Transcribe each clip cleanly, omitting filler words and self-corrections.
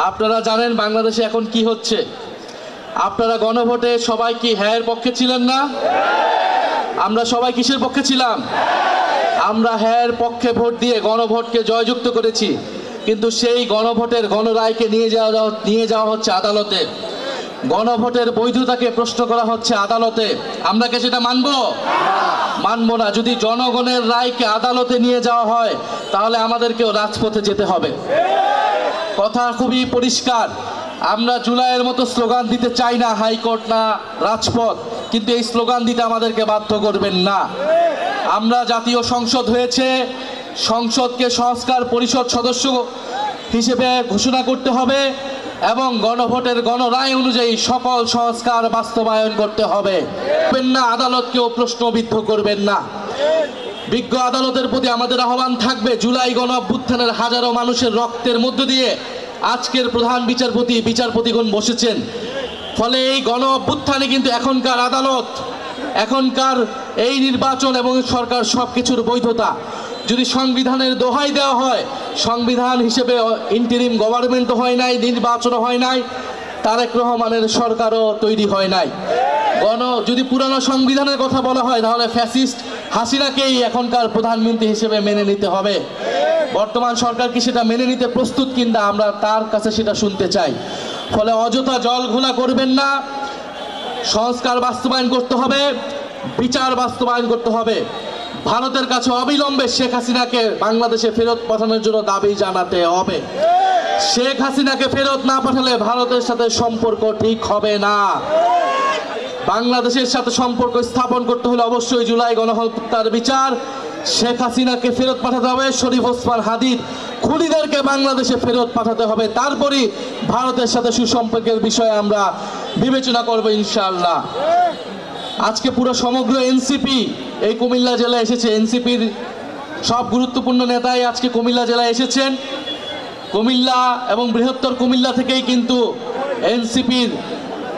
আপনারা জানেন বাংলাদেশে এখন কি হচ্ছে। আপনারা গণভোটে সবাই কি হ্যাঁ এর পক্ষে ছিলেন না? আমরা সবাই কিসের পক্ষে ছিলাম? আমরা হ্যাঁ এর পক্ষে ভোট দিয়ে গণভোটকে জয়যুক্ত করেছি, কিন্তু সেই গণভোটের গণরায়কে নিয়ে যাওয়া হচ্ছে আদালতে। গণভোটের বৈধতাকে প্রশ্ন করা হচ্ছে আদালতে। আমরা কি সেটা মানব না। যদি জনগণের রায়কে আদালতে নিয়ে যাওয়া হয় তাহলে আমাদেরকেও রাজপথে যেতে হবে। কথা খুবই পরিষ্কার। আমরা জুলাইয়ের মতো স্লোগান দিতে চাই না, হাইকোর্ট না রাজপথ, কিন্তু এই স্লোগান দিতে আমাদেরকে বাধ্য করবেন না। আমরা জাতীয় সংসদ হয়েছে, সংসদকে সংস্কার পরিষদ সদস্য হিসেবে ঘোষণা করতে হবে এবং গণভোটের গণরায় অনুযায়ী সকল সংস্কার বাস্তবায়ন করতে হবে। না, আদালতকেও প্রশ্নবিদ্ধ করবেন না। বিজ্ঞ আদালতের প্রতি আমাদের আহ্বান থাকবে, জুলাই গণ অভ্যুত্থানের হাজারো মানুষের রক্তের মধ্য দিয়ে আজকের প্রধান বিচারপতিগণ বসেছেন। ফলে এই গণ অভ্যুত্থানে কিন্তু এখনকার আদালত, এখনকার এই নির্বাচন এবং সরকার সবকিছুর বৈধতা যদি সংবিধানের দোহাই দেওয়া হয়, সংবিধান হিসেবে ইন্টারিম গভর্নমেন্টও হয় নাই, নির্বাচনও হয় নাই, তারেক রহমানের সরকারও তৈরি হয় নাই। যদি পুরানো সংবিধানের কথা বলা হয় তাহলে ফ্যাসিস্ট হাসিনাকেই এখনকার প্রধানমন্ত্রী হিসেবে মেনে নিতে হবে। বর্তমান সরকার কি সেটা মেনে নিতে প্রস্তুত কিনা আমরা তার কাছে সেটা শুনতে চাই। ফলে অযথা জল ঘোলা করবেন না। সংস্কার বাস্তবায়ন করতে হবে, বিচার বাস্তবায়ন করতে হবে। ভারতের কাছে অবিলম্বে শেখ হাসিনাকে বাংলাদেশে ফেরত পাঠানোর জন্য দাবি জানাতে হবে। শেখ হাসিনাকে ফেরত না পাঠালে ভারতের সাথে সম্পর্ক ঠিক হবে না। বাংলাদেশের সাথে সম্পর্ক স্থাপন করতে হলে অবশ্যই জুলাই গণহত্যার বিচার, শেখ হাসিনাকে ফেরত পাঠাতে হবে, শরীফ ওসমান হাদির খুনিদেরকে বাংলাদেশে ফেরত পাঠাতে হবে। তারপরই ভারতের সাথে সুসম্পর্কের বিষয়ে আমরা বিবেচনা করব ইনশাআল্লাহ। আজকে পুরো সমগ্র এনসিপি এই কুমিল্লা জেলায় এসেছে। এনসিপির সব গুরুত্বপূর্ণ নেতাই আজকে কুমিল্লা জেলায় এসেছেন। কুমিল্লা এবং বৃহত্তর কুমিল্লা থেকেই কিন্তু এনসিপির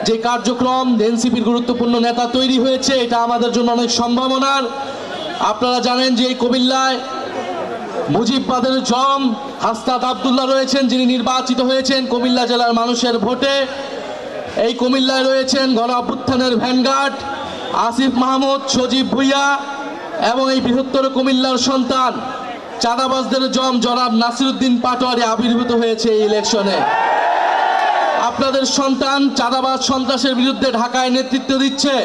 যে কার্যক্রম, এনসিপির গুরুত্বপূর্ণ নেতা তৈরি হয়েছে, এটা আমাদের জন্য অনেক সম্ভাবনার। আপনারা জানেন যে এই কুমিল্লায় মুজিববাদের জম হাসনাত আব্দুল্লাহ রয়েছেন, যিনি নির্বাচিত হয়েছেন কুমিল্লা জেলার মানুষের ভোটে। এই কুমিল্লায় রয়েছেন গণ অভ্যুত্থানের ভ্যানগার্ড আসিফ মাহমুদ, সজীব ভুইয়া এবং এই বৃহত্তর কুমিল্লার সন্তান চাঁদাবাজদের জম জনাব নাসিরউদ্দিন পাটোয়ারি আবির্ভূত হয়েছে এই ইলেকশনে। আপনাদের সন্তান চাঁদাবাজ সন্ত্রাসের বিরুদ্ধে ঢাকায় নেতৃত্ব দিচ্ছে।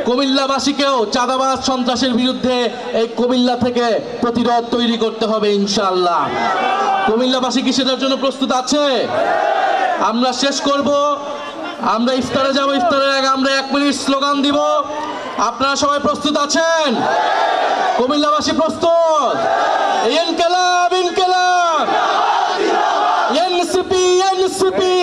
কুমিল্লাবাসীকেও চাঁদাবাজ সন্ত্রাসের বিরুদ্ধে এই কুমিল্লা থেকে প্রতিরোধ তৈরি করতে হবে ইনশাআল্লাহ। কুমিল্লাবাসী কি সেটার জন্য প্রস্তুত আছে? আমরা শেষ করব, আমরা ইফতারে যাব। ইফতারের আগে আমরা 1 মিনিট স্লোগান দিব। আপনারা সবাই প্রস্তুত আছেন? কুমিল্লাবাসী প্রস্তুত? ইনকিলাব ইনকিলাব, এনসিপি এনসিপি।